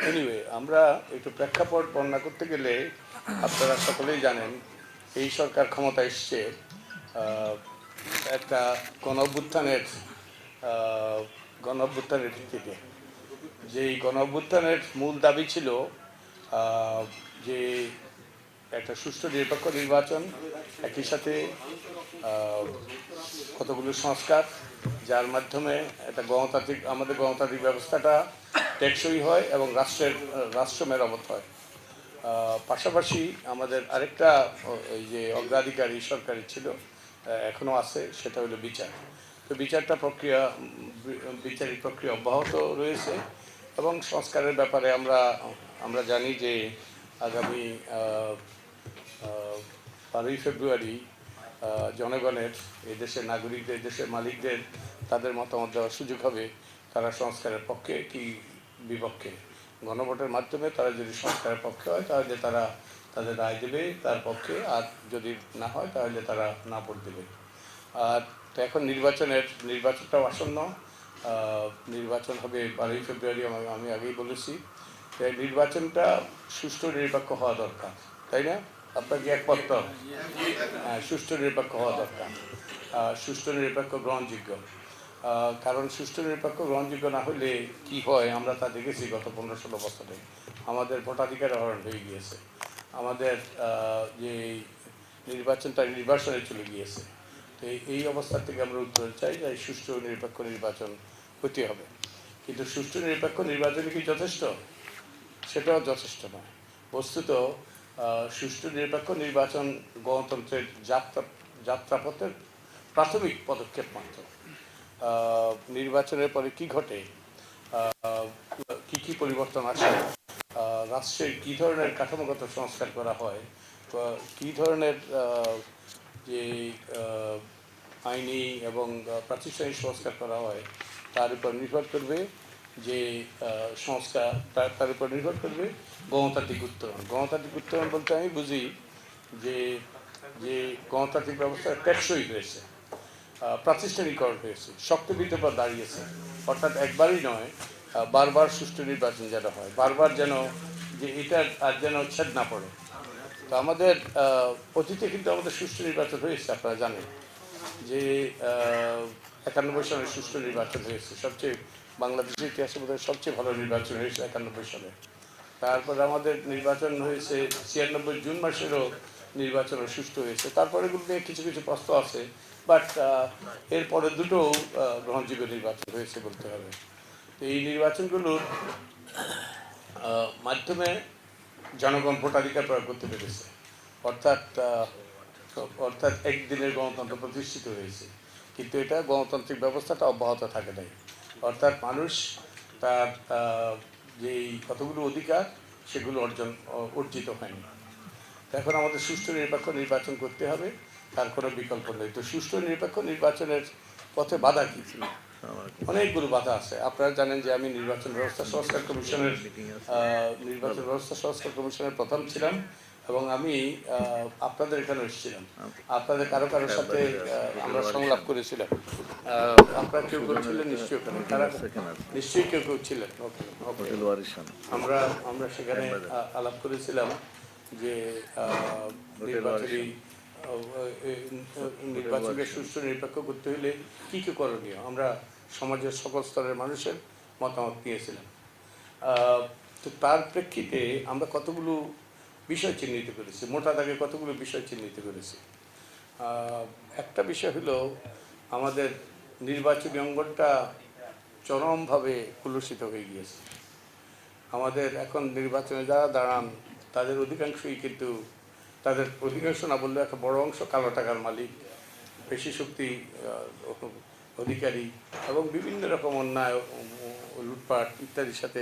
Anyway আমরা একটু প্রেক্ষাপট বর্ণনা করতে গেলে আপনারা সকলেই জানেন এই সরকার ক্ষমতা এসছে একটা গণ অভ্যুত্থানের ভিত্তিতে। যেই গণ অভ্যুত্থানের মূল দাবি ছিল যে একটা সুষ্ঠু নিরপেক্ষ নির্বাচন, একই সাথে কতগুলো সংস্কার যার মাধ্যমে একটা আমাদের গণতান্ত্রিক ব্যবস্থাটা টেকসই হয় এবং রাষ্ট্র মেরামত হয়। পাশাপাশি আমাদের আরেকটা এই যে অগ্রাধিকারী সরকারি ছিল, এখনও আছে, সেটা হলো বিচার। তো বিচারিক প্রক্রিয়া অব্যাহত রয়েছে এবং সংস্কারের ব্যাপারে আমরা জানি যে আগামী 12ই ফেব্রুয়ারি জনগণের, এই দেশের নাগরিকদের, দেশের মালিকদের তাদের মতামত দেওয়ার সুযোগ হবে তারা সংস্কারের পক্ষে কি বিপক্ষে। গণভোটের মাধ্যমে তারা যদি সংস্কারের পক্ষে হয় তাহলে তারা তাদের রায় দেবে তার পক্ষে, আর যদি না হয় তাহলে তারা না ভোট দেবে। আর তো এখন নির্বাচনটাও আসন্ন। নির্বাচন হবে 12ই ফেব্রুয়ারি, আমি আগেই বলেছি। নির্বাচনটা সুষ্ঠু নিরপেক্ষ হওয়া দরকার, তাই না? আপনার কি একমত? হ্যাঁ, সুষ্ঠু নিরপেক্ষ হওয়া দরকার, সুষ্ঠু নিরপেক্ষ গ্রহণযোগ্য। কারণ সুষ্ঠু নিরপেক্ষ গ্রহণযোগ্য না হলে কি হয় আমরা তা দেখেছি গত 15-16 বছরে। আমাদের ভোটাধিকার হরণ হয়ে গিয়েছে, আমাদের যে নির্বাচনে চলে গিয়েছে। তো এই অবস্থা থেকে আমরা উত্তর চাই যে সুষ্ঠু নিরপেক্ষ নির্বাচন হতে হবে। কিন্তু সুষ্ঠু নিরপেক্ষ নির্বাচন কি যথেষ্ট? সেটাও যথেষ্ট নয়। বস্তুত সুষ্ঠু নিরপেক্ষ নির্বাচন গণতন্ত্রের যাত্রাপথের প্রাথমিক পদক্ষেপ মাত্র। নির্বাচনের পরে কি ঘটে, কি পরিবর্তন আসে, রাষ্ট্রের কী ধরনের কাঠামোগত সংস্কার করা হয়, কী ধরনের যে আইনি এবং প্রাতিষ্ঠানিক সংস্কার করা হয়, তার উপর নির্ভর করবে যে সংস্কার, তার উপর নির্ভর করবে গণতান্ত্রিক উত্তরণ। গণতান্ত্রিক উত্তরণ বলতে আমি বুঝি যে গণতান্ত্রিক ব্যবস্থা টেকসই হয়েছে, প্রাতিষ্ঠানিকরণ হয়েছে, শক্তভিত্তির উপর দাঁড়িয়েছে। অর্থাৎ একবারই নয়, বারবার সুষ্ঠু নির্বাচন যেন হয়, বারবার যেন যে এটার আর যেন ছেদ না পড়ে। তো আমাদের অতীতে কিন্তু আমাদের সুষ্ঠু নির্বাচন হয়েছে, আপনারা জানেন যে 91 সালে সুষ্ঠু নির্বাচন হয়েছে। বাংলাদেশের ইতিহাসে বোধহয় সবচেয়ে ভালো নির্বাচন হয়েছে 91 সালে। তারপরে আমাদের নির্বাচন হয়েছে 96 জুন মাসেরও নির্বাচনও সুষ্ঠু হয়েছে। তারপরে এগুলো নিয়ে কিছু প্রশ্ন আছে, বাট এরপরে দুটো গ্রহণযোগ্য নির্বাচন হয়েছে বলতে হবে। তো এই নির্বাচনগুলোর মাধ্যমে জনগণ ভোটাধিকার প্রয়োগ করতে পেরেছে, অর্থাৎ একদিনের গণতন্ত্র প্রতিষ্ঠিত হয়েছে। কিন্তু এটা গণতান্ত্রিক ব্যবস্থাটা অব্যাহত থাকে নাই, অর্থাৎ মানুষ তার যেই কতগুলো অধিকার সেগুলো অর্জিত হয়নি। এখন আমাদের সুষ্ঠু নিরপেক্ষ নির্বাচন করতে হবে, তার কোনো বিকল্প নেই। তো সুষ্ঠু নিরপেক্ষ নির্বাচনের পথে বাধা কী ছিল? অনেকগুলো বাধা আছে। আপনারা জানেন যে আমি নির্বাচন ব্যবস্থা সংস্কার কমিশনের প্রধান ছিলাম এবং আমি আপনাদের এখানে এসেছিলাম, আপনাদের কারোর সাথে আমরা সংলাপ করেছিলাম। আপনারা কেউ ছিলেন নিশ্চয়ই ওখানে, নিশ্চয়ই কেউ ছিলেন। আমরা সেখানে আলাপ করেছিলাম যে নির্বাচনকে সুষ্ঠু নিরপেক্ষ করতে হলে কী করণীয়, আমরা সমাজের সকল স্তরের মানুষের মতামত নিয়েছিলাম। তো তার প্রেক্ষিতে আমরা কতগুলো বিষয় চিহ্নিত করেছি, মোটা দাগে কতগুলো বিষয় চিহ্নিত করেছি। একটা বিষয় হলো আমাদের নির্বাচনী অঙ্গনটা চরমভাবে কলুষিত হয়ে গিয়েছে। আমাদের এখন নির্বাচনে যারা দাঁড়ান তাদের অধিকাংশ না বললেও একটা বড় অংশ কালো টাকার মালিক, পেশি শক্তি অধিকারী এবং বিভিন্ন রকম অন্যায়, লুটপাট ইত্যাদির সাথে